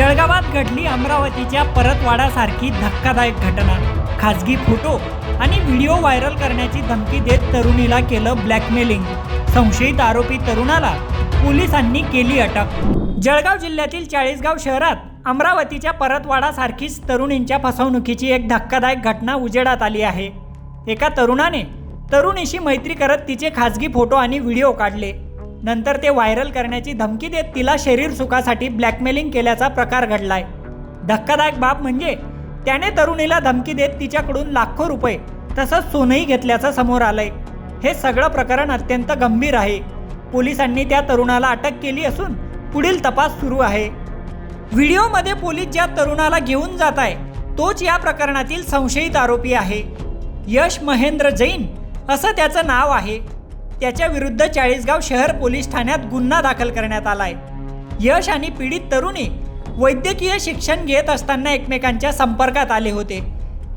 जळगावात घडली अमरावतीच्या परतवाडासारखी धक्कादायक घटना। खासगी फोटो आणि व्हिडिओ व्हायरल करण्याची धमकी देत तरुणीला केलं ब्लॅकमेलिंग। संशयित आरोपी तरुणाला पोलिसांनी केली अटक। जळगाव जिल्ह्यातील चाळीसगाव शहरात अमरावतीच्या परतवाडासारखीच तरुणींच्या फसवणुकीची एक धक्कादायक घटना उजेडात आली आहे। एका तरुणाने तरुणीशी मैत्री करत तिचे खासगी फोटो आणि व्हिडिओ काढले। नंतर ते व्हायरल करण्याची धमकी देत तिला शरीर सुखासाठी ब्लॅकमेलिंग केल्याचा प्रकार घडलाय। धक्कादायक बाब म्हणजे त्याने तरुणीला धमकी देत तिच्याकडून लाखो रुपये तसंच सोनंही घेतल्याचं समोर आलंय। हे सगळं प्रकरण अत्यंत गंभीर आहे। पोलिसांनी त्या तरुणाला अटक केली असून पुढील तपास सुरू आहे। व्हिडिओमध्ये पोलीस ज्या तरुणाला घेऊन जात आहे तोच या प्रकरणातील संशयित आरोपी आहे। यश महेंद्र जैन असं त्याचं नाव आहे। त्याच्या विरुद्ध चाळीसगाव शहर पोलीस ठाण्यात गुन्हा दाखल करण्यात आलाय। यश आणि पीडित तरुणी वैद्यकीय शिक्षण घेत असताना एकमेकांच्या संपर्कात आले होते।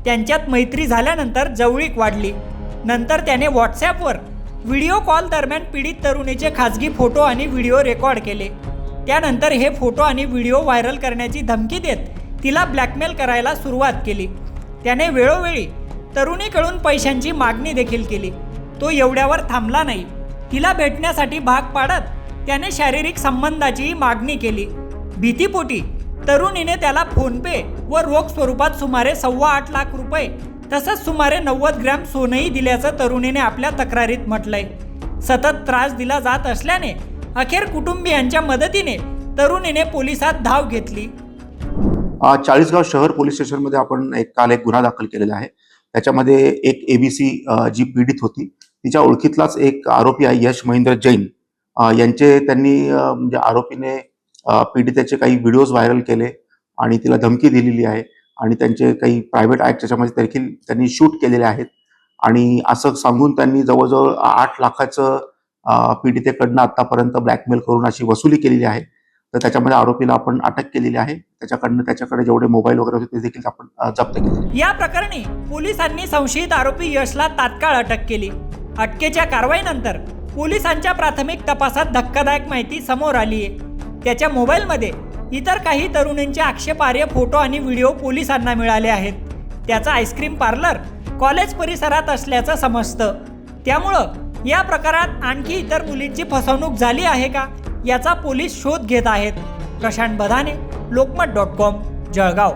त्यांच्यात मैत्री झाल्यानंतर जवळीक वाढली। नंतर त्याने व्हॉट्सॲपवर व्हिडिओ कॉल दरम्यान पीडित तरुणीचे खासगी फोटो आणि व्हिडिओ रेकॉर्ड केले। त्यानंतर हे फोटो आणि व्हिडिओ व्हायरल करण्याची धमकी देत तिला ब्लॅकमेल करायला सुरुवात केली। त्याने वेळोवेळी तरुणीकडून पैशांची मागणी देखील केली। तो एवढ्यावर थांबला नाही। तिला भेटण्यासाठी भाग पाडत त्याने शारीरिक संबंधाची मागणी केली। भीतीपोटी तरुणीने त्याला फोनपे व रोख स्वरूपात सुमारे 8.25 लाख रुपये तसंच सुमारे 90 ग्रॅम सोनंही दिल्याचं तरुणीने आपल्या तक्रारीत म्हटलंय। सतत त्रास दिला जात असल्याने अखेर कुटुंबियांच्या मदतीने तरुणीने पोलिसात धाव घेतली। चाळीसगाव शहर पोलीस स्टेशनमध्ये आपण काल एक गुन्हा दाखल केलेला आहे। त्याच्यामध्ये एक एबीसी जी पीडित होती तिच्या ओळखीतलाच एक आरोपी आहे यश महेंद्र जैन यांचे त्यांनी म्हणजे आरोपीने पीडितेचे काही व्हिडिओज व्हायरल केले आणि तिला धमकी दिलेली आहे आणि त्यांचे काही प्रायव्हेट ॲक्ट त्याच्यामध्ये देखील त्यांनी शूट केलेले आहेत आणि असं सांगून त्यांनी जवळजवळ 8 लाखाचं पीडितेकडनं आतापर्यंत ब्लॅकमेल करून अशी वसुली केलेली आहे। तर त्याच्यामध्ये आरोपीला आपण अटक केलेली आहे। त्याच्याकडे जेवढे मोबाईल वगैरे होते ते देखील आपण जप्त केले। या प्रकरणी पोलिसांनी संशयित आरोपी यशला तात्काळ अटक केली। अटकेच्या कारवाईनंतर पोलिसांच्या प्राथमिक तपासात धक्कादायक माहिती समोर आली आहे। त्याच्या मोबाईलमध्ये इतर काही तरुणींचे आक्षेपार्ह फोटो आणि व्हिडिओ पोलिसांना मिळाले आहेत। त्याचा आईस्क्रीम पार्लर कॉलेज परिसरात असल्याचं समजतं। त्यामुळं या प्रकारात आणखी इतर मुलींची फसवणूक झाली आहे का याचा पोलीस शोध घेत आहेत। प्रशांत बधाने, लोकमत.com, जळगाव।